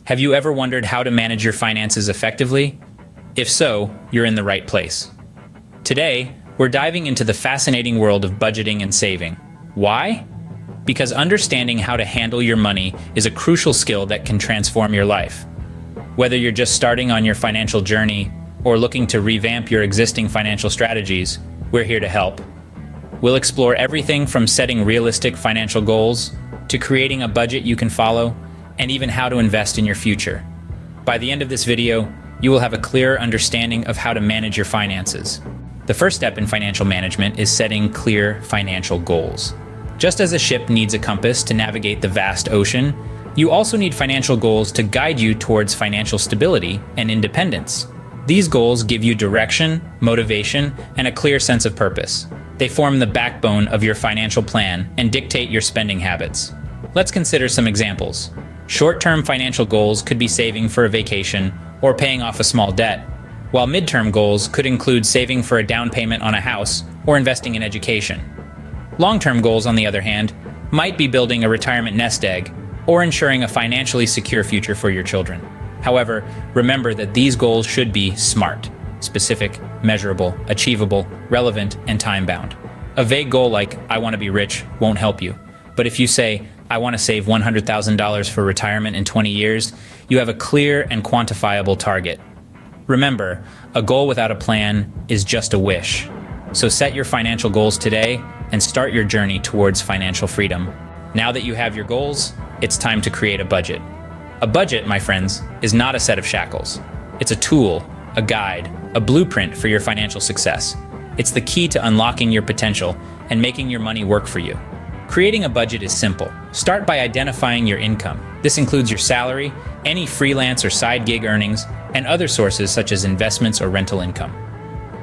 Have you ever wondered how to manage your finances effectively? If so, you're in the right place. Today, we're diving into the fascinating world of budgeting and saving. Why? Because understanding how to handle your money is a crucial skill that can transform your life. Whether you're just starting on your financial journey or looking to revamp your existing financial strategies, we're here to help. We'll explore everything from setting realistic financial goals to creating a budget you can follow, and even how to invest in your future. By the end of this video, you will have a clearer understanding of how to manage your finances. The first step in financial management is setting clear financial goals. Just as a ship needs a compass to navigate the vast ocean, you also need financial goals to guide you towards financial stability and independence. These goals give you direction, motivation, and a clear sense of purpose. They form the backbone of your financial plan and dictate your spending habits. Let's consider some examples. Short-term financial goals could be saving for a vacation or paying off a small debt, while mid-term goals could include saving for a down payment on a house or investing in education. Long-term goals, on the other hand, might be building a retirement nest egg or ensuring a financially secure future for your children. However, remember that these goals should be SMART: specific, measurable, achievable, relevant, and time-bound. A vague goal like, "I want to be rich," won't help you. But if you say, "I want to save $100,000 for retirement in 20 years, you have a clear and quantifiable target. Remember, a goal without a plan is just a wish. So set your financial goals today and start your journey towards financial freedom. Now that you have your goals, it's time to create a budget. A budget, my friends, is not a set of shackles. It's a tool, a guide, a blueprint for your financial success. It's the key to unlocking your potential and making your money work for you. Creating a budget is simple. Start by identifying your income. This includes your salary, any freelance or side gig earnings, and other sources such as investments or rental income.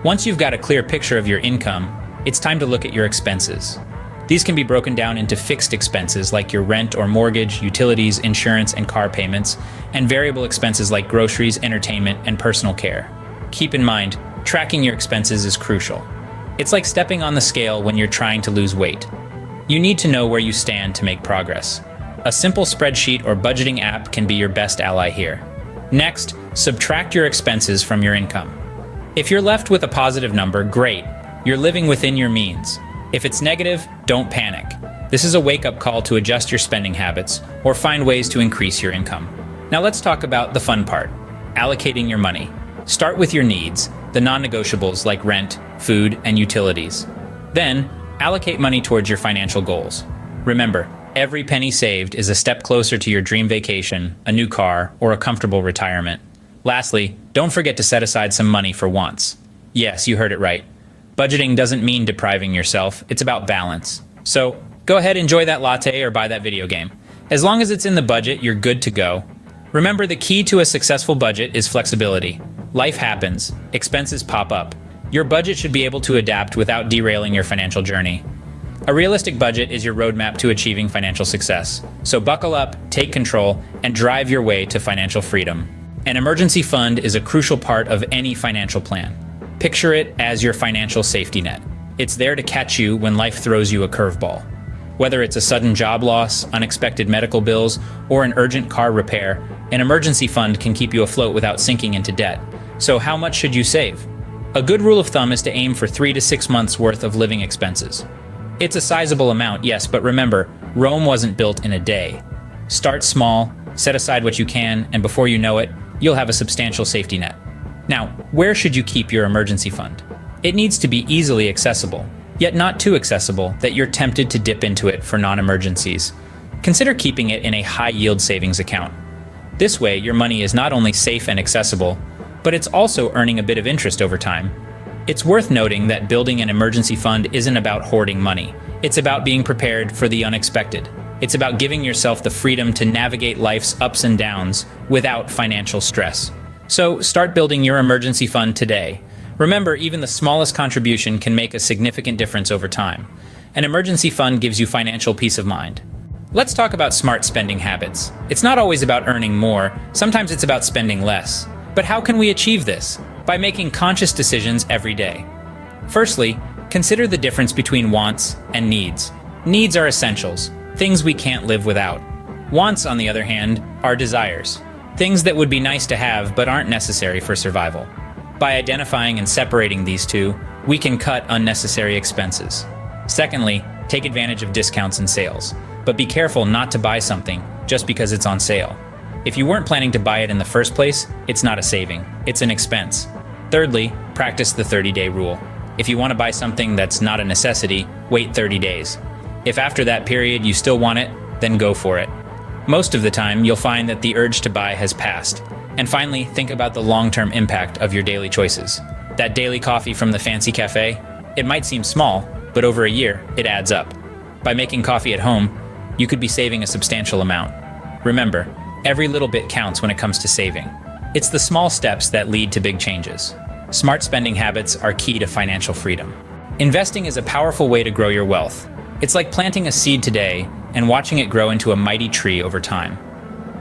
Once you've got a clear picture of your income, it's time to look at your expenses. These can be broken down into fixed expenses like your rent or mortgage, utilities, insurance, and car payments, and variable expenses like groceries, entertainment, and personal care. Keep in mind, tracking your expenses is crucial. It's like stepping on the scale when you're trying to lose weight. You need to know where you stand to make progress. A simple spreadsheet or budgeting app can be your best ally here. Next, subtract your expenses from your income. If you're left with a positive number, great. You're living within your means. If it's negative, don't panic. This is a wake-up call to adjust your spending habits or find ways to increase your income. Now let's talk about the fun part, allocating your money. Start with your needs, the non-negotiables like rent, food, and utilities. Then, allocate money towards your financial goals. Remember, every penny saved is a step closer to your dream vacation, a new car, or a comfortable retirement. Lastly, don't forget to set aside some money for wants. Yes, you heard it right. Budgeting doesn't mean depriving yourself, it's about balance. So, go ahead, enjoy that latte or buy that video game. As long as it's in the budget, you're good to go. Remember, the key to a successful budget is flexibility. Life happens, expenses pop up. Your budget should be able to adapt without derailing your financial journey. A realistic budget is your roadmap to achieving financial success. So buckle up, take control, and drive your way to financial freedom. An emergency fund is a crucial part of any financial plan. Picture it as your financial safety net. It's there to catch you when life throws you a curveball. Whether it's a sudden job loss, unexpected medical bills, or an urgent car repair, an emergency fund can keep you afloat without sinking into debt. So how much should you save? A good rule of thumb is to aim for 3 to 6 months worth of living expenses. It's a sizable amount, yes, but remember, Rome wasn't built in a day. Start small, set aside what you can, and before you know it, you'll have a substantial safety net. Now, where should you keep your emergency fund? It needs to be easily accessible, yet not too accessible that you're tempted to dip into it for non-emergencies. Consider keeping it in a high-yield savings account. This way, your money is not only safe and accessible, but it's also earning a bit of interest over time. It's worth noting that building an emergency fund isn't about hoarding money. It's about being prepared for the unexpected. It's about giving yourself the freedom to navigate life's ups and downs without financial stress. So start building your emergency fund today. Remember, even the smallest contribution can make a significant difference over time. An emergency fund gives you financial peace of mind. Let's talk about smart spending habits. It's not always about earning more, sometimes it's about spending less. But how can we achieve this? By making conscious decisions every day. Firstly, consider the difference between wants and needs. Needs are essentials, things we can't live without. Wants, on the other hand, are desires. Things that would be nice to have but aren't necessary for survival. By identifying and separating these two, we can cut unnecessary expenses. Secondly, take advantage of discounts and sales, but be careful not to buy something just because it's on sale. If you weren't planning to buy it in the first place, it's not a saving, it's an expense. Thirdly, practice the 30-day rule. If you want to buy something that's not a necessity, wait 30 days. If after that period you still want it, then go for it. Most of the time, you'll find that the urge to buy has passed. And finally, think about the long-term impact of your daily choices. That daily coffee from the fancy cafe, it might seem small, but over a year, it adds up. By making coffee at home, you could be saving a substantial amount. Remember, every little bit counts when it comes to saving. It's the small steps that lead to big changes. Smart spending habits are key to financial freedom. Investing is a powerful way to grow your wealth. It's like planting a seed today and watching it grow into a mighty tree over time.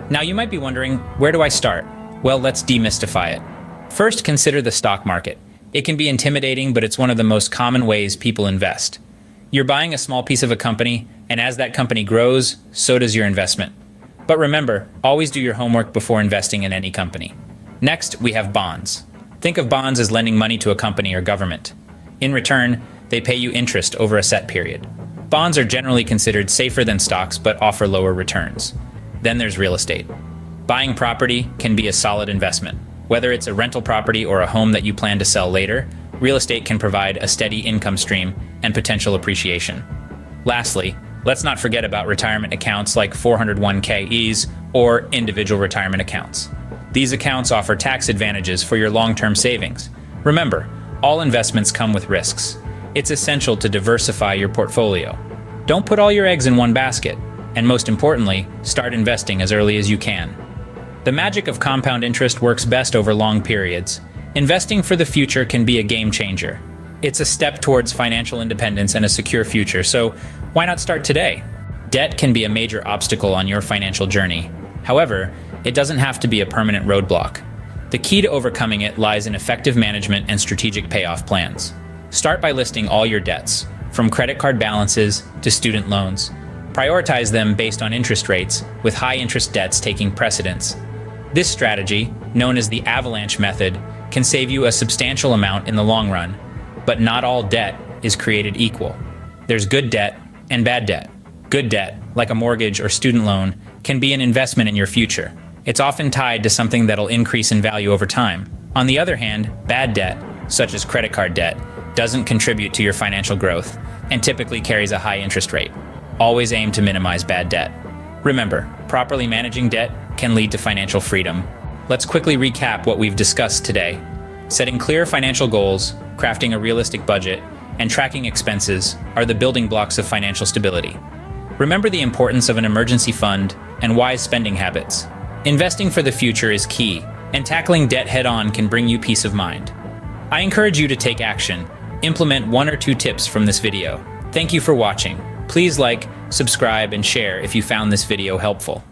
Now you might be wondering, where do I start? Well, let's demystify it. First, consider the stock market. It can be intimidating, but it's one of the most common ways people invest. You're buying a small piece of a company, and as that company grows, so does your investment. But remember, always do your homework before investing in any company. Next, we have bonds. Think of bonds as lending money to a company or government. In return, they pay you interest over a set period. Bonds are generally considered safer than stocks but offer lower returns. Then there's real estate. Buying property can be a solid investment. Whether it's a rental property or a home that you plan to sell later, real estate can provide a steady income stream and potential appreciation. Lastly, let's not forget about retirement accounts like 401(k)s or individual retirement accounts. These accounts offer tax advantages for your long-term savings. Remember, all investments come with risks. It's essential to diversify your portfolio. Don't put all your eggs in one basket, and most importantly, start investing as early as you can. The magic of compound interest works best over long periods. Investing for the future can be a game changer. It's a step towards financial independence and a secure future, so why not start today? Debt can be a major obstacle on your financial journey. However, it doesn't have to be a permanent roadblock. The key to overcoming it lies in effective management and strategic payoff plans. Start by listing all your debts, from credit card balances to student loans. Prioritize them based on interest rates, with high-interest debts taking precedence. This strategy, known as the avalanche method, can save you a substantial amount in the long run. But not all debt is created equal. There's good debt and bad debt. Good debt, like a mortgage or student loan, can be an investment in your future. It's often tied to something that'll increase in value over time. On the other hand, bad debt, such as credit card debt, doesn't contribute to your financial growth and typically carries a high interest rate. Always aim to minimize bad debt. Remember, properly managing debt can lead to financial freedom. Let's quickly recap what we've discussed today. Setting clear financial goals, crafting a realistic budget, and tracking expenses are the building blocks of financial stability. Remember the importance of an emergency fund and wise spending habits. Investing for the future is key, and tackling debt head-on can bring you peace of mind. I encourage you to take action. Implement 1 or 2 tips from this video. Thank you for watching. Please like, subscribe, and share if you found this video helpful.